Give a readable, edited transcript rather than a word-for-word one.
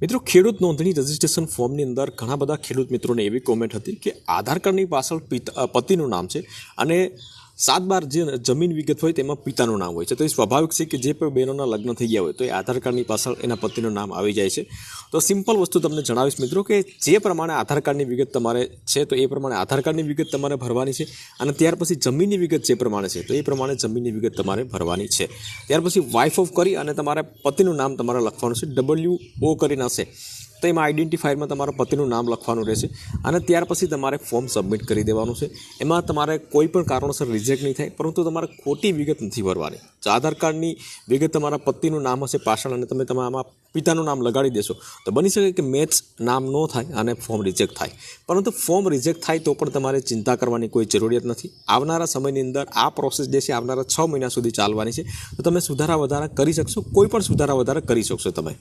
મિત્રો, ખેડૂત નોંધણી રજિસ્ટ્રેશન ફોર્મની અંદર ઘણા બધા ખેડૂત મિત્રોને એવી કોમેન્ટ હતી કે આધાર કાર્ડની પાછળ પતિનું નામ છે અને 7/12 જે જમીન વિગત હોય તેમાં પિતાનું નામ હોય છે. તો એ સ્વાભાવિક છે કે જે પણ બહેનોના લગ્ન થઈ ગયા હોય તો એ આધાર કાર્ડની પાછળ એના પતિનું નામ આવી જાય છે. તો સિમ્પલ વસ્તુ તમને જણાવીશ મિત્રો કે જે પ્રમાણે આધાર કાર્ડની વિગત તમારે છે તો એ પ્રમાણે આધાર કાર્ડની વિગત તમારે ભરવાની છે અને ત્યાર પછી જમીનની વિગત જે પ્રમાણે છે તો એ પ્રમાણે જમીનની વિગત તમારે ભરવાની છે. ત્યાર પછી વાઇફ ઓફ કરી અને તમારે પતિનું નામ તમારે લખવાનું છે. WO કરીને હશે તો એમાં આઈડેન્ટિફાયરમાં તમારા પતિનું નામ લખવાનું રહેશે અને ત્યાર પછી તમારે ફોર્મ સબમિટ કરી દેવાનું છે. એમાં તમારે કોઈ પણ કારણોસર રિજેક્ટ નહીં થાય, પરંતુ તમારે ખોટી વિગત નથી ભરવાની. જો આધાર કાર્ડની વિગત તમારા પતિનું નામ હશે પાછળ અને તમે આમાં પિતાનું નામ લગાડી દેશો તો બની શકે કે મેચ નામ ન થાય અને ફોર્મ રિજેક્ટ થાય. પરંતુ ફોર્મ રિજેક્ટ થાય તો પણ તમારે ચિંતા કરવાની કોઈ જરૂરિયાત નથી. આવનારા સમયની અંદર આ પ્રોસેસ જે છે આવનારા 6 મહિના સુધી ચાલવાની છે. તો તમે સુધારા વધારા કરી શકશો, કોઈ પણ સુધારા વધારા કરી શકશો તમે.